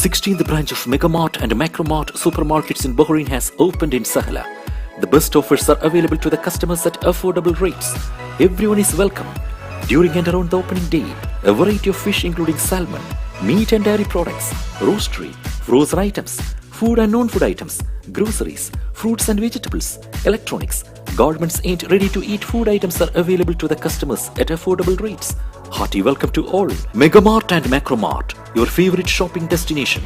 16th branch of Megamart and Macromart supermarkets in Bahrain has opened in Sahla. The best offers are available to the customers at affordable rates. Everyone is welcome. During and around the opening day, a variety of fish including salmon, meat and dairy products, roastery, frozen items, food and non-food items, groceries, fruits and vegetables, electronics, garments and ready-to-eat food items are available to the customers at affordable rates. Hearty welcome to all. Megamart and Macromart, your favorite shopping destination.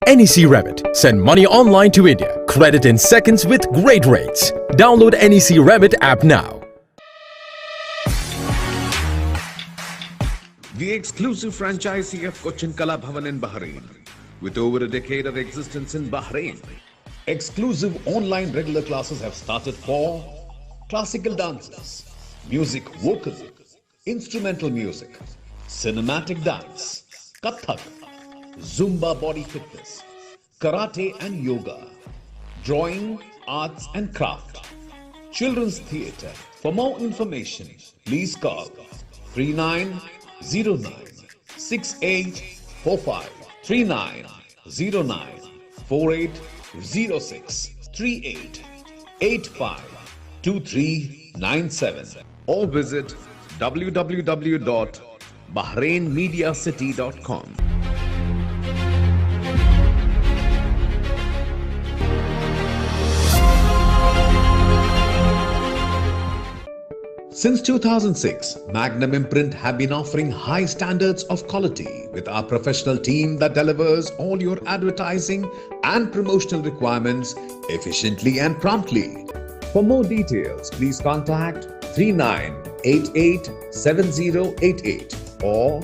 NEC Remit. Send money online to India. Credit in seconds with great rates. Download NEC Remit app now. The exclusive franchisee of Cochin Kala Bhavan in Bahrain. With over a decade of existence in Bahrain, exclusive online regular classes have started for classical dances, music vocal, instrumental music, cinematic dance, Kathak, Zumba body fitness, karate and yoga, drawing, arts and craft, children's theatre. For more information, please call 3909 6845 3909 4806 3885 2397 or visit www.bahrainmediacity.com. Since 2006, Magnum Imprint have been offering high standards of quality with our professional team that delivers all your advertising and promotional requirements efficiently and promptly. For more details, please contact 39887088 or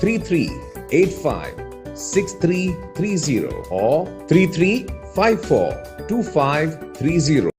33856330 or 33542530.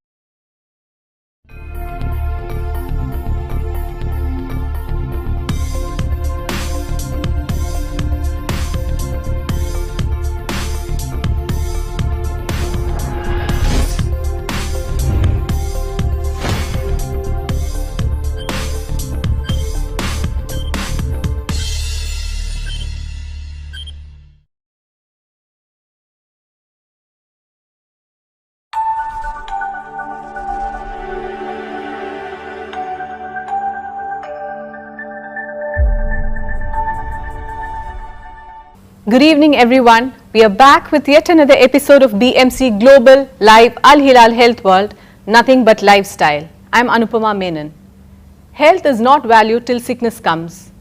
Good evening everyone. We are back with yet another episode of BMC Global Live AlHilal Health World, nothing but lifestyle. I am Anupama Menon. Health is not valued till sickness comes.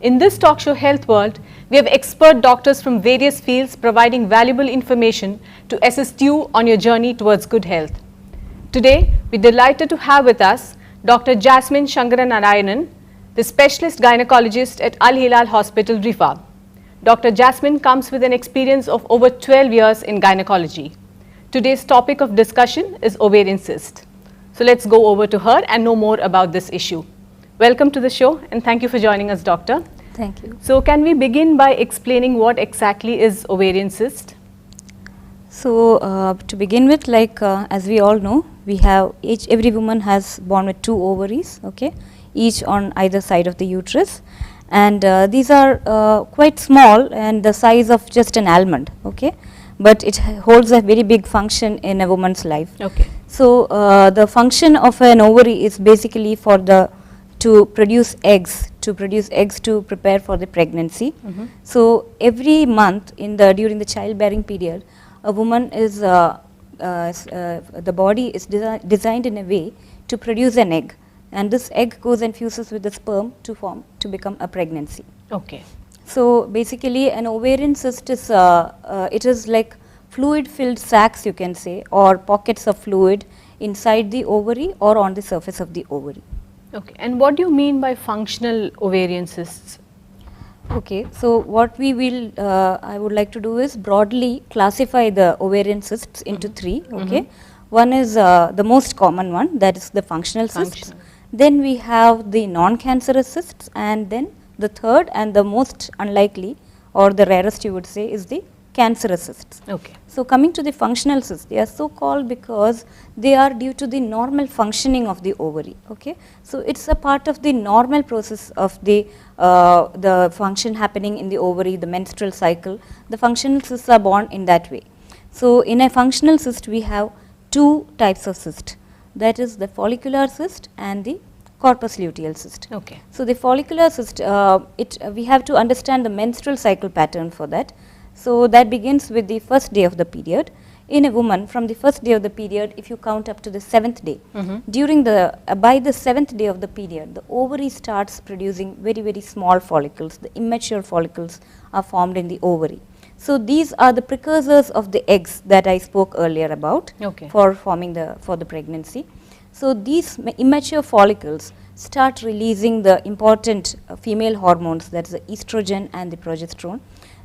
In this talk show Health World, we have expert doctors from various fields providing valuable information to assist you on your journey towards good health. Today, we are delighted to have with us Dr. Jasmine Shankaranarayanan, the specialist gynecologist at AlHilal Hospital, Rifab. Dr. Jasmine comes with an experience of over 12 years in gynecology. Today's topic of discussion is ovarian cyst. So let's go over to her and know more about this issue. Welcome to the show and thank you for joining us, doctor. Thank you. So can we begin by explaining what exactly is ovarian cyst? So to begin with, as we all know, we have every woman has born with 2 ovaries, okay, each on either side of the uterus. And these are quite small and the size of just an almond, okay, but it holds a very big function in a woman's life. Okay. So the function of an ovary is basically to produce eggs to prepare for the pregnancy. Mm-hmm. So every month during the childbearing period, a woman is the body is designed in a way to produce an egg. And this egg goes and fuses with the sperm to become a pregnancy. Okay. So basically an ovarian cyst is it is like fluid filled sacs, you can say, or pockets of fluid inside the ovary or on the surface of the ovary. Okay. And what do you mean by functional ovarian cysts? Okay, so what we will I would like to do is broadly classify the ovarian cysts into 3. Okay. One is the most common one, that is the functional cysts. Then we have the non-cancerous cysts and then The third and the most unlikely, or the rarest you would say, is the cancerous cysts. Okay. So coming to the functional cysts, they are so called because they are due to the normal functioning of the ovary. Okay, so it's a part of the normal process of the function happening in the ovary, the menstrual cycle. The functional cysts are born in that way. So in a functional cyst, we have two types of cyst. That is the follicular cyst and the corpus luteal cyst. Okay. So the follicular cyst, we have to understand the menstrual cycle pattern for that. So that begins with the first day of the period. In a woman, from the first day of the period, if you count up to the 7th day, during the by the 7th day of the period, the ovary starts producing very, very small follicles. The immature follicles are formed in the ovary. So these are the precursors of the eggs that I spoke earlier about for forming for the pregnancy. So these immature follicles start releasing the important female hormones, that is the estrogen and the progesterone.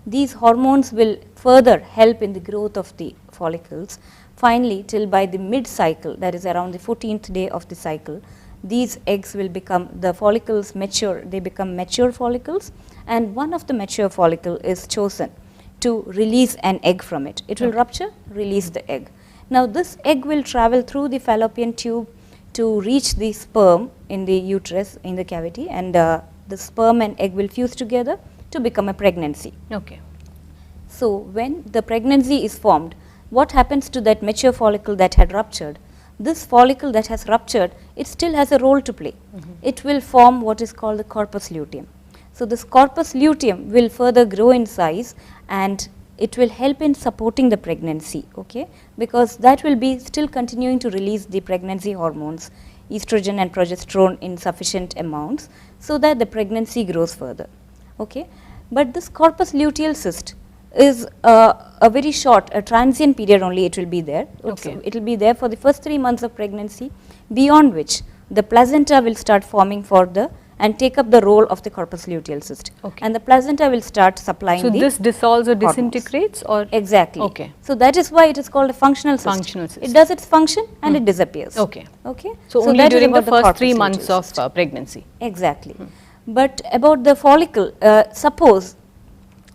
These hormones will further help in the growth of the follicles. Finally, till by the mid-cycle, that is around the 14th day of the cycle, these eggs will become, the follicles mature, they become mature follicles, and one of the mature follicle is chosen to release an egg from it. It will rupture, release the egg. Now this egg will travel through the fallopian tube to reach the sperm in the uterus, in the cavity, and the sperm and egg will fuse together to become a pregnancy. Okay. So when the pregnancy is formed, what happens to that mature follicle that had ruptured? This follicle that has ruptured, it still has a role to play. It will form what is called the corpus luteum. So this corpus luteum will further grow in size, and it will help in supporting the pregnancy, okay, because that will be still continuing to release the pregnancy hormones, estrogen and progesterone in sufficient amounts, so that the pregnancy grows further. Okay. But this corpus luteal cyst is a very short, a transient period only it will be there. Okay. It will be there for the first 3 months of pregnancy, beyond which the placenta will start forming for the and take up the role of the corpus luteal cyst. Okay. And the placenta will start supplying so this dissolves or disintegrates or? Exactly. Okay. So that is why it is called a functional cyst. Functional cyst. It does its function and it disappears. Okay. Okay. So only during the first 3 months of pregnancy. Exactly. But about the follicle, suppose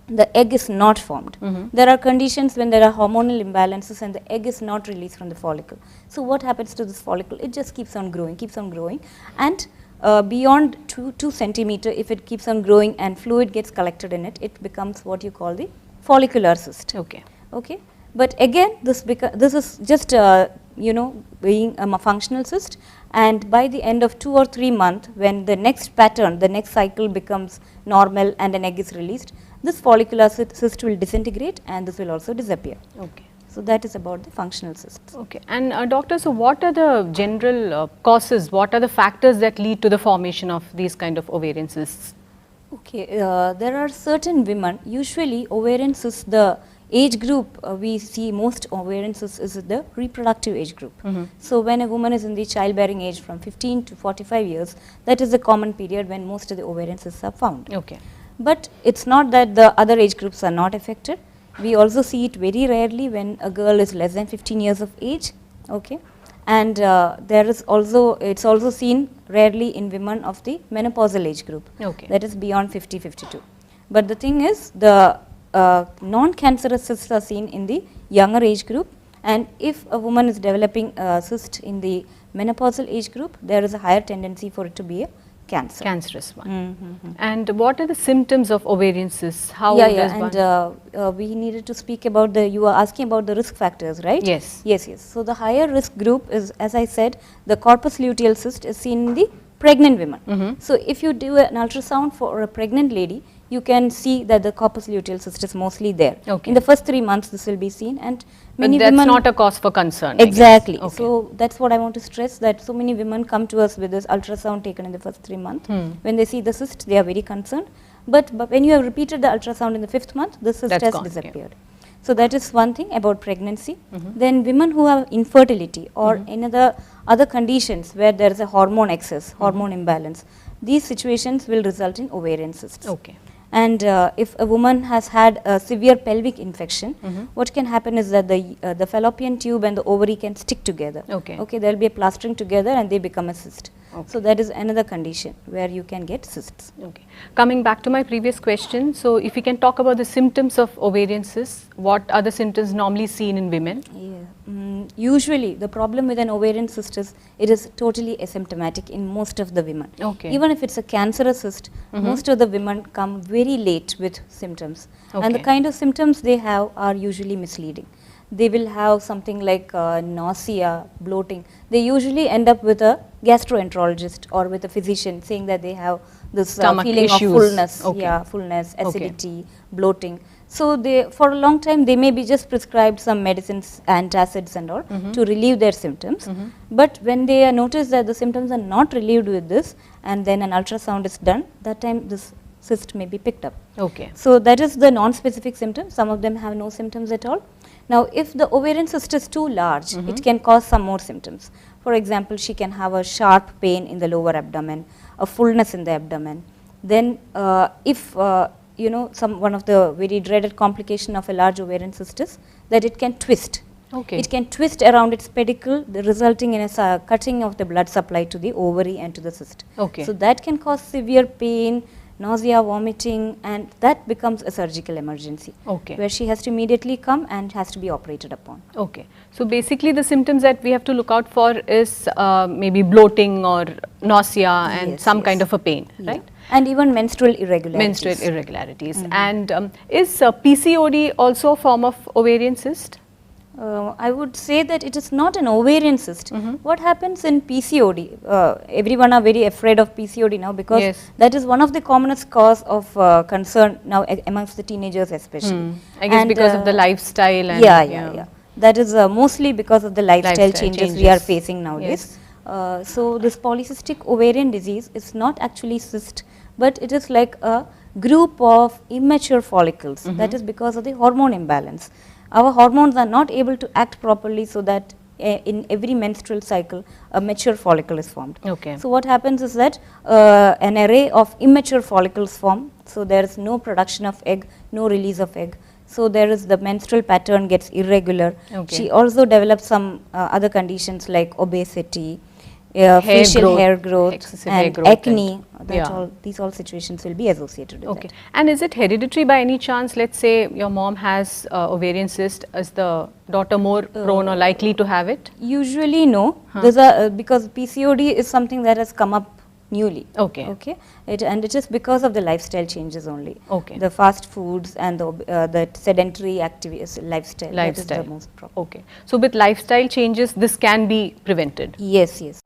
the egg is not formed. There are conditions when there are hormonal imbalances and the egg is not released from the follicle. So what happens to this follicle? It just keeps on growing, and beyond 2 centimeter, if it keeps on growing and fluid gets collected in it, it becomes what you call the follicular cyst. Okay. Okay. But again, this is just being a functional cyst, and by the end of 2 or 3 months, when the next pattern, the next cycle becomes normal and an egg is released, this follicular cyst will disintegrate and this will also disappear. Okay. So that is about the functional cysts. Okay. And doctor, so what are the general causes, what are the factors that lead to the formation of these kind of ovarian cysts? Okay, there are certain women, usually ovarian cysts, the age group we see most ovarian cysts is the reproductive age group. So when a woman is in the childbearing age from 15 to 45 years, that is the common period when most of the ovarian cysts are found. Okay. But it's not that the other age groups are not affected. We also see it very rarely when a girl is less than 15 years of age. Okay. And there is also, it's also seen rarely in women of the menopausal age group. Okay. That is beyond 50, 52. But the thing is, the non-cancerous cysts are seen in the younger age group, and if a woman is developing a cyst in the menopausal age group, there is a higher tendency for it to be a cancer. Cancerous one. And what are the symptoms of ovarian cysts? How does one? And we needed to speak about you were asking about the risk factors, right? Yes. Yes. So the higher risk group is, as I said, the corpus luteal cyst is seen in the pregnant women. So if you do an ultrasound for a pregnant lady, you can see that the corpus luteal cyst is mostly there. Okay. In the first 3 months this will be seen, and many women. That's not a cause for concern. Exactly. Okay. So that's what I want to stress, that so many women come to us with this ultrasound taken in the first 3 months. When they see the cyst, they are very concerned. But when you have repeated the ultrasound in the 5th month, the cyst has disappeared. So that is one thing about pregnancy. Then women who have infertility or any other conditions where there is a hormone excess, hormone imbalance, these situations will result in ovarian cysts. Okay. And if a woman has had a severe pelvic infection, what can happen is that the fallopian tube and the ovary can stick together. Okay. Okay, there will be a plastering together and they become a cyst. So that is another condition where you can get cysts. Okay. Coming back to my previous question, so if we can talk about the symptoms of ovarian cysts, what are the symptoms normally seen in women? Usually the problem with an ovarian cyst is it is totally asymptomatic in most of the women. Okay. Even if it's a cancerous cyst, most of the women come very late with symptoms. And the Okay. kind of symptoms they have are usually misleading. They will have something like nausea, bloating. They usually end up with a gastroenterologist or with a physician saying that they have this Stomach feeling issues. of fullness, Okay. fullness, Okay. acidity, bloating. So they, for a long time, they may be just prescribed some medicines, antacids and all to relieve their symptoms. But when they notice that the symptoms are not relieved with this, and then an ultrasound is done, that time this cyst may be picked up. Okay. So that is the non-specific symptoms. Some of them have no symptoms at all. Now, if the ovarian cyst is too large, it can cause some more symptoms. For example, she can have a sharp pain in the lower abdomen, a fullness in the abdomen. Then, if one of the very dreaded complication of a large ovarian cyst is that it can twist. Okay. It can twist around its pedicle, resulting in a cutting of the blood supply to the ovary and to the cyst. Okay. So that can cause severe pain, nausea, vomiting, and that becomes a surgical emergency. Okay. Where she has to immediately come and has to be operated upon. Okay. So basically the symptoms that we have to look out for is maybe bloating or nausea and Yes, some yes. kind of a pain, Yeah. right? And even menstrual irregularities. Menstrual irregularities. And is PCOD also a form of ovarian cyst? I would say that it is not an ovarian cyst. What happens in PCOD? Everyone are very afraid of PCOD now because Yes. that is one of the commonest cause of concern now amongst the teenagers especially. I guess And, because of the lifestyle and yeah. That is mostly because of the lifestyle Lifestyle changes we are changes. facing nowadays. So this polycystic ovarian disease is not actually cyst, but it is like a group of immature follicles. That is because of the hormone imbalance. Our hormones are not able to act properly so that in every menstrual cycle a mature follicle is formed. Okay. So what happens is that an array of immature follicles form. So there is no production of egg, no release of egg. So there is the menstrual pattern gets irregular. Okay. She also develops some other conditions like obesity, facial growth, hair growth, excessive hair and growth acne. yeah. These all situations will be associated with Okay. that. And is it hereditary by any chance? Let's say your mom has ovarian cyst. Is the daughter more prone or likely to have it? Usually no. There's a because PCOD is something that has come up newly. Okay. Okay. It is because of the lifestyle changes only. Okay. The fast foods and the sedentary activities, lifestyle. That is the most problem. Okay. So with lifestyle changes, this can be prevented. Yes, yes.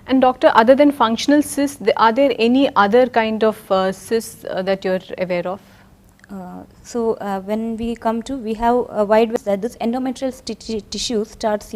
And doctor, other than functional cysts, are there any other kind of cysts that you're aware of? When we come to, we have a wide that this endometrial tissue starts,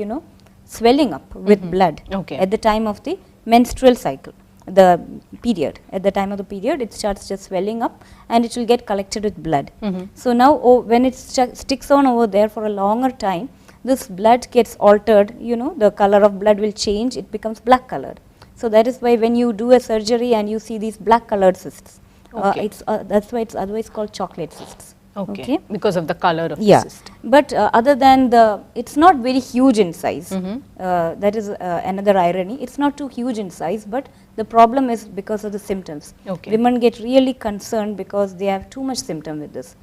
swelling up with blood Okay. at the time of the menstrual cycle, the period. At the time of the period, it starts just swelling up and it will get collected with blood. So now, when it sticks on over there for a longer time, this blood gets altered, the color of blood will change, it becomes black colored. So that is why when you do a surgery and you see these black colored cysts, Okay. that's why it's otherwise called chocolate cysts. Okay. Because of the color of Yeah, the cyst. but other than it's not very huge in size. That is another irony. It's not too huge in size, but the problem is because of the symptoms. Okay. Women get really concerned because they have too much symptom with this.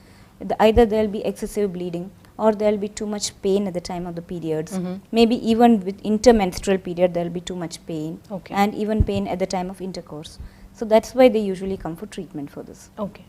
Either there will be excessive bleeding or there will be too much pain at the time of the periods. Maybe even with intermenstrual period there will be too much pain, Okay. and even pain at the time of intercourse. So that's why they usually come for treatment for this. Okay.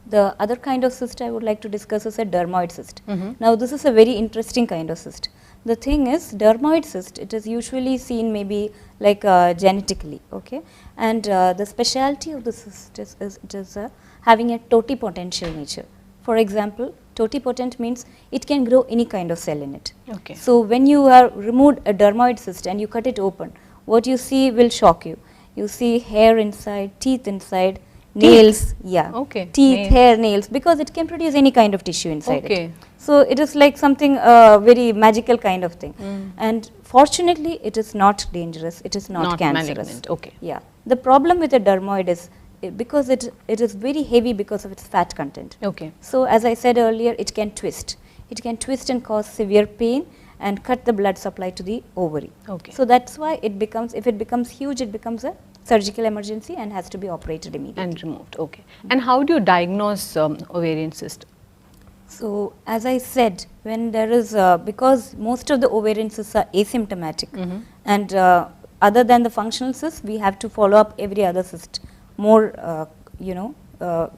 The other kind of cyst I would like to discuss is a dermoid cyst. Now this is a very interesting kind of cyst. The thing is, dermoid cyst, it is usually seen maybe like genetically, okay, and the specialty of the cyst is it is having a totipotential nature. For example, totipotent means it can grow any kind of cell in it. Okay. So when you have removed a dermoid cyst and you cut it open, what you see will shock you. You see hair inside, teeth inside, nails, yeah, Okay. teeth, hair, nails, because it can produce any kind of tissue inside Okay. it. So it is like something very magical kind of thing. And fortunately, it is not dangerous. It is not cancerous. Malignant. Okay. Yeah. The problem with a dermoid is because it is very heavy because of its fat content. Okay. So as I said earlier, it can twist. It can twist and cause severe pain and cut the blood supply to the ovary. Okay. So that's why it becomes, if it becomes huge, it becomes a surgical emergency and has to be operated immediately. And removed. Okay. And how do you diagnose ovarian cyst? So as I said, when there is, because most of the ovarian cysts are asymptomatic, and other than the functional cyst, we have to follow up every other cyst. More,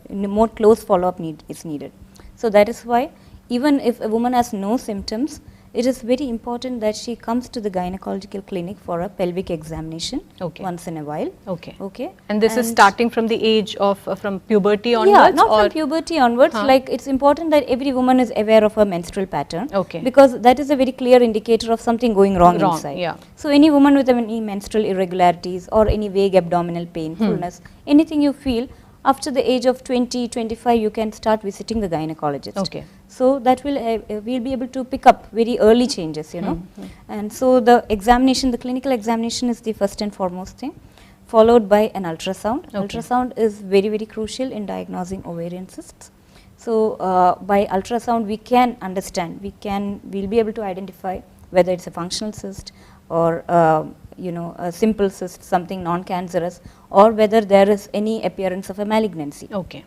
more close follow-up is needed. So that is why even if a woman has no symptoms, it is very important that she comes to the gynecological clinic for a pelvic examination once in a while. Okay. Okay. And this is starting from the age of from puberty onwards? Yeah, not from puberty onwards. Like it's important that every woman is aware of her menstrual pattern. Okay. Because that is a very clear indicator of something going wrong inside. Yeah. So any woman with any menstrual irregularities or any vague abdominal pain, fullness, anything you feel, after the age of 20, 25, you can start visiting the gynecologist. Okay. So that will we'll be able to pick up very early changes, you know. And so the examination, the clinical examination is the first and foremost thing, followed by an ultrasound. Ultrasound is very, very crucial in diagnosing ovarian cysts. So by ultrasound, we can understand, we'll be able to identify whether it's a functional cyst or a simple cyst, something non-cancerous, or whether there is any appearance of a malignancy. Okay.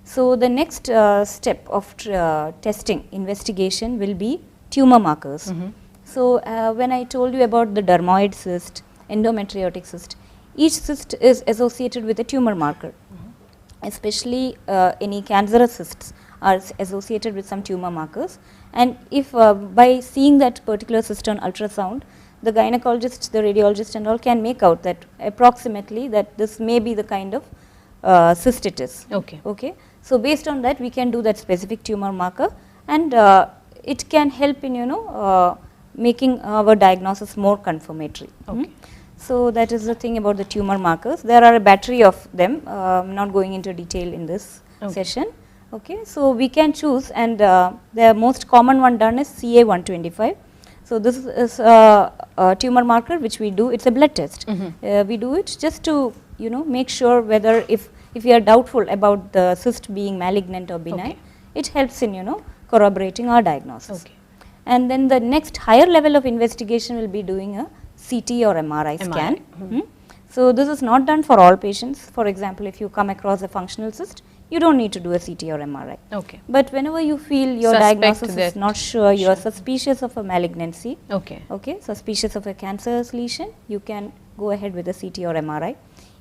So the next step of testing, investigation will be tumor markers. So when I told you about the dermoid cyst, endometriotic cyst, each cyst is associated with a tumor marker. Especially any cancerous cysts are associated with some tumor markers. And if by seeing that particular cyst on ultrasound, the gynecologist, the radiologist and all can make out that approximately that this may be the kind of cyst it is. Okay. Okay. So based on that, we can do that specific tumor marker, and it can help in making our diagnosis more confirmatory. Okay. So that is the thing about the tumor markers. There are a battery of them. I'm not going into detail in this session. Okay. So we can choose, and the most common one done is CA125. So this is a tumor marker which we do. It's a blood test. We do it just to make sure whether if we are doubtful about the cyst being malignant or benign, it helps in corroborating our diagnosis. Okay. And then the next higher level of investigation will be doing a CT or MRI scan. So this is not done for all patients. For example, if you come across a functional cyst, you don't need to do a CT or MRI. Okay. But whenever you feel your diagnosis is not sure, you are suspicious of a malignancy, suspicious of a cancerous lesion, you can go ahead with a CT or MRI.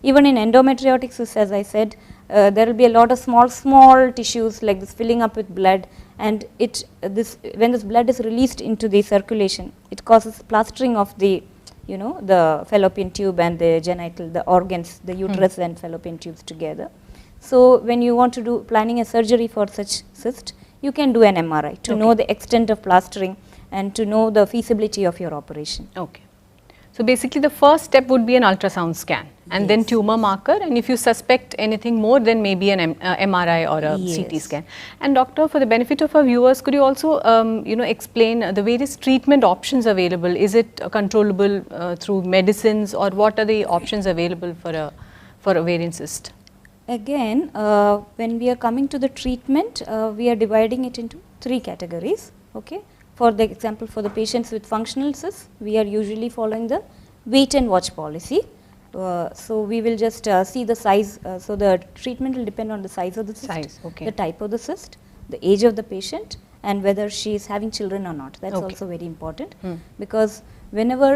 Even in endometriotic cysts, as I said, there will be a lot of small tissues like this filling up with blood, and when this blood is released into the circulation, it causes plastering of the the fallopian tube and the genital, the organs, the uterus and fallopian tubes together. So when you want to do planning a surgery for such cyst, you can do an MRI to know the extent of plastering and to know the feasibility of your operation. Okay. So basically the first step would be an ultrasound scan and then tumor marker, and if you suspect anything more, then maybe an MRI or a CT scan. And doctor, for the benefit of our viewers, could you also explain the various treatment options available? Is it controllable through medicines, or what are the options available for ovarian cyst? Again, when we are coming to the treatment, we are dividing it into 3 categories. Okay. For the example, for the patients with functional cysts, we are usually following the wait and watch policy. So we will just see the size. So the treatment will depend on the size of the cyst, the type of the cyst, the age of the patient, and whether she is having children or not. That's also very important, because whenever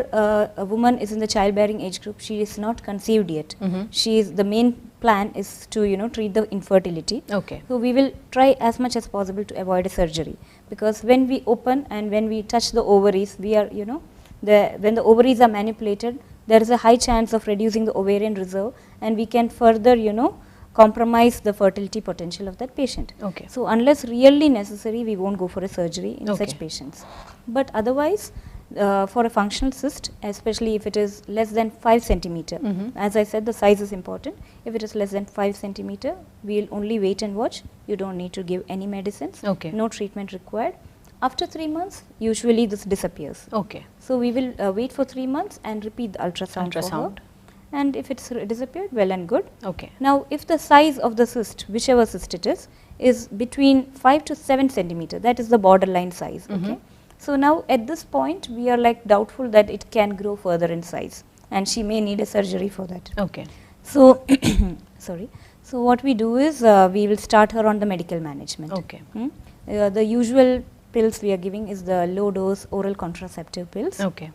a woman is in the childbearing age group, she is not conceived yet. She is, the main plan is to, you know, treat the infertility. Okay. So we will try as much as possible to avoid a surgery, because when we open and when we touch the ovaries, we are, you know, when the ovaries are manipulated, there is a high chance of reducing the ovarian reserve, and we can further, you know, compromise the fertility potential of that patient. Okay. So unless really necessary, we won't go for a surgery in Okay. such patients. But otherwise, for a functional cyst, especially if it is less than 5 centimeter, as I said, the size is important. If it is less than 5 centimeter, we will only wait and watch. You don't need to give any medicines. Okay. No treatment required. After 3 months, usually this disappears. Okay. So we will wait for 3 months and repeat the ultrasound. For her. And if it's disappeared, well and good. Okay. Now, if the size of the cyst, whichever cyst it is between 5 to 7 centimeter, that is the borderline size. Okay. So now at this point, we are like doubtful that it can grow further in size, and she may need a surgery for that. Okay. So, sorry. So what we do is we will start her on the medical management. Okay. The usual pills we are giving is the low dose oral contraceptive pills. Okay.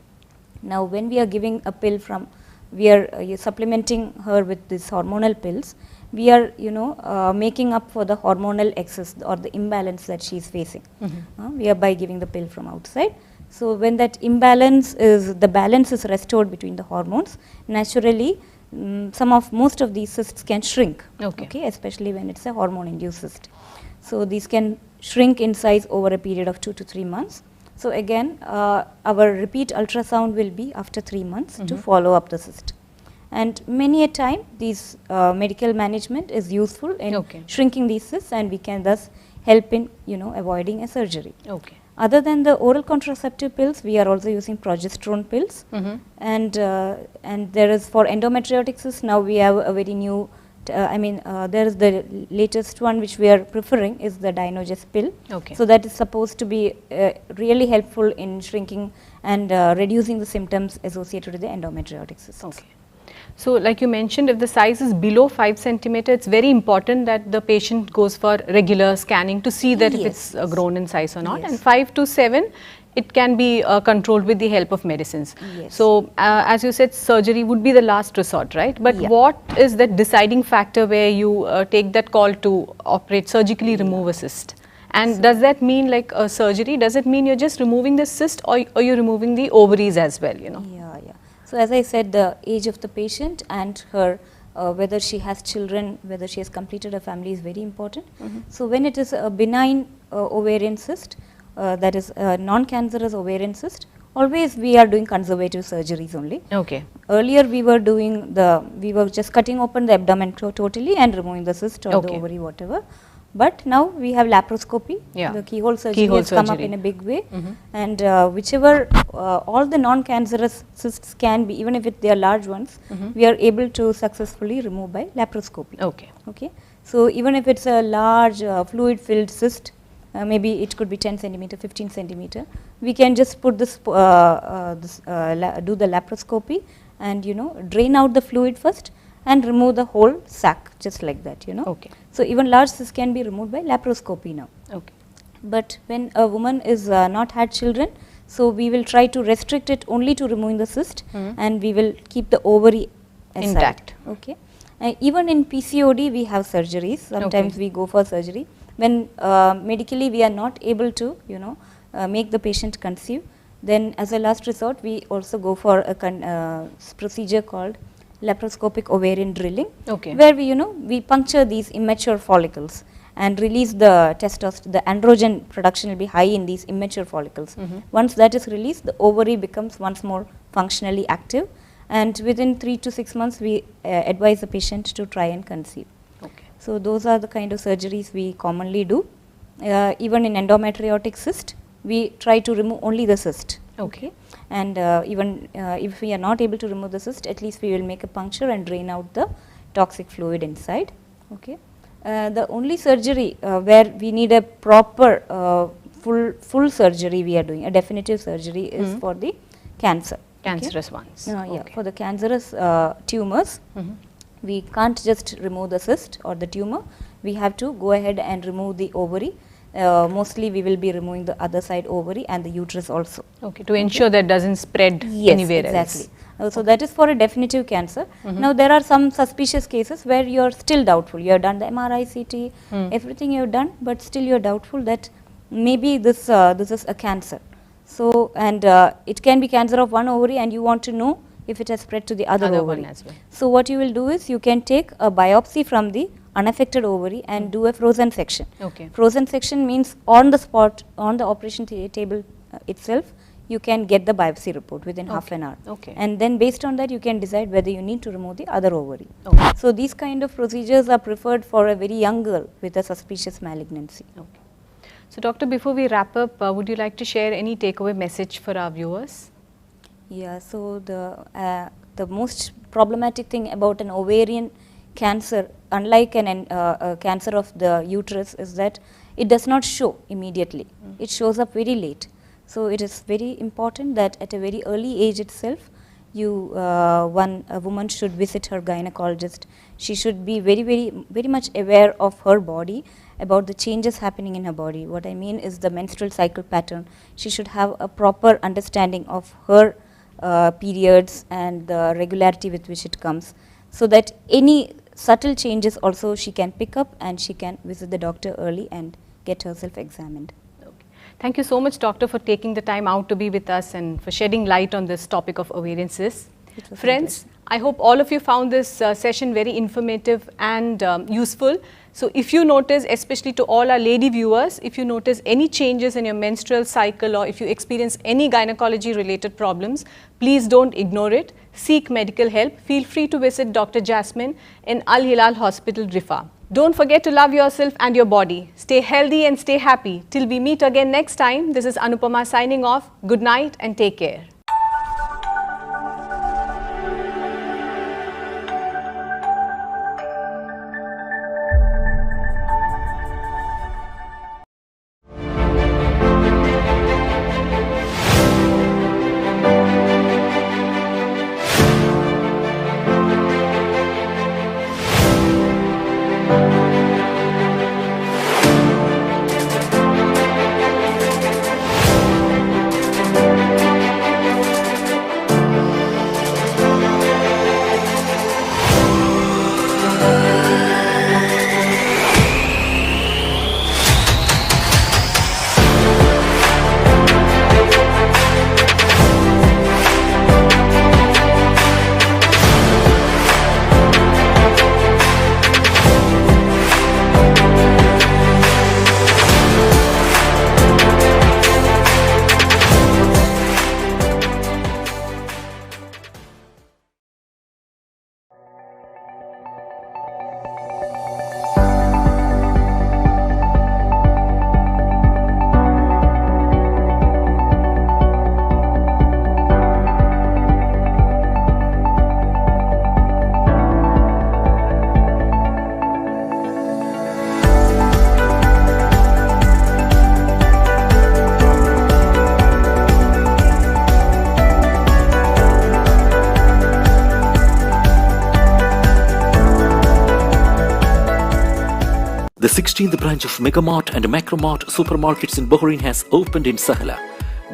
Now, when we are giving a pill from, we are supplementing her with these hormonal pills, we are, you know, making up for the hormonal excess or the imbalance that she is facing. We are by giving the pill from outside. So when that imbalance is, the balance is restored between the hormones, naturally most of these cysts can shrink. Okay. Especially when it's a hormone induced cyst. So these can shrink in size over a period of 2 to 3 months. So again, our repeat ultrasound will be after 3 months to follow up the cyst. And many a time, these medical management is useful in shrinking these cysts, and we can thus help in, you know, avoiding a surgery. Okay. Other than the oral contraceptive pills, we are also using progesterone pills, and there is for endometriotic cysts. Now we have a very new. There is the latest one which we are preferring is the Dynogest pill. Okay. So that is supposed to be really helpful in shrinking and reducing the symptoms associated with the endometriotic cysts. Okay. So like you mentioned, if the size is below 5 centimeter, it's very important that the patient goes for regular scanning to see that if it's grown in size or not. And 5 to 7, it can be controlled with the help of medicines. So as you said, surgery would be the last resort, right? But what is that deciding factor where you take that call to operate, surgically remove a cyst? And does that mean like a surgery? Does it mean you're just removing the cyst, or you're removing the ovaries as well, you know? So as I said, the age of the patient and her whether she has children, whether she has completed a family is very important. So when it is a benign ovarian cyst, that is a non-cancerous ovarian cyst, always we are doing conservative surgeries only. Okay. Earlier we were doing we were just cutting open the abdomen totally and removing the cyst or the ovary, whatever. But now we have laparoscopy, the keyhole surgery has come up in a big way, and whichever all the non-cancerous cysts can be, even if they are large ones, we are able to successfully remove by laparoscopy. Okay. So even if it's a large fluid-filled cyst, maybe it could be 10 centimeter, 15 centimeter, we can just put this, do the laparoscopy and, you know, drain out the fluid first and remove the whole sac, just like that, you know. Okay. So even large cysts can be removed by laparoscopy now. Okay. But when a woman is not had children, so we will try to restrict it only to removing the cyst, and we will keep the ovary intact. Okay. Even in PCOD we have surgeries. Sometimes we go for surgery when medically we are not able to, you know, make the patient conceive. Then as a last resort, we also go for a procedure called laparoscopic ovarian drilling, where we, you know, we puncture these immature follicles and release the testosterone. The androgen production will be high in these immature follicles. Once that is released, the ovary becomes once more functionally active, and within 3 to 6 months we advise the patient to try and conceive. So those are the kind of surgeries we commonly do. Even in endometriotic cyst, we try to remove only the cyst. And even if we are not able to remove the cyst, at least we will make a puncture and drain out the toxic fluid inside. The only surgery where we need a proper full surgery we are doing, a definitive surgery, is for the cancer. Cancerous ones. For the cancerous tumors, we can't just remove the cyst or the tumor. We have to go ahead and remove the ovary. mostly we will be removing the other side ovary and the uterus also. Okay, to ensure that doesn't spread Yes, anywhere exactly. else. So that is for a definitive cancer. Now there are some suspicious cases where you are still doubtful. You have done the MRI, CT, everything you have done, but still you are doubtful that maybe this is a cancer. So and it can be cancer of one ovary, and you want to know if it has spread to the other ovary. One as well. So what you will do is you can take a biopsy from the unaffected ovary and do a frozen section. Okay. Frozen section means on the spot, on the operation table itself, you can get the biopsy report within half an hour. Okay. And then based on that you can decide whether you need to remove the other ovary. Okay. So these kind of procedures are preferred for a very young girl with a suspicious malignancy. Okay. So doctor, before we wrap up, would you like to share any takeaway message for our viewers? Yeah, so the most problematic thing about an ovarian cancer, unlike a cancer of the uterus, is that it does not show immediately. It shows up very late. So it is very important that at a very early age itself, a woman should visit her gynecologist. She should be very much aware of her body, about the changes happening in her body. What I mean is the menstrual cycle pattern. She should have a proper understanding of her periods and the regularity with which it comes, so that any subtle changes also she can pick up and she can visit the doctor early and get herself examined. Okay. Thank you so much, doctor, for taking the time out to be with us and for shedding light on this topic of ovarian cysts. Friends, I hope all of you found this session very informative and useful. So if you notice, especially to all our lady viewers, if you notice any changes in your menstrual cycle or if you experience any gynecology related problems, please don't ignore it. Seek medical help. Feel free to visit Dr. Jasmine in AlHilal Hospital, Rifa. Don't forget to love yourself and your body. Stay healthy and stay happy. Till we meet again next time, this is Anupama signing off. Good night and take care. The 16th branch of Megamart and Macromart supermarkets in Bahrain has opened in Sahala.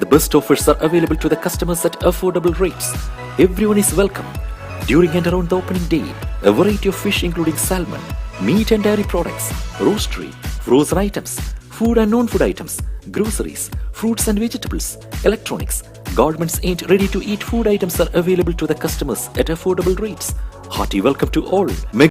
The best offers are available to the customers at affordable rates. Everyone is welcome. During and around the opening day, a variety of fish including salmon, meat and dairy products, roastery, frozen items, food and non-food items, groceries, fruits and vegetables, electronics, garments and ready-to-eat food items are available to the customers at affordable rates. Hearty welcome to all.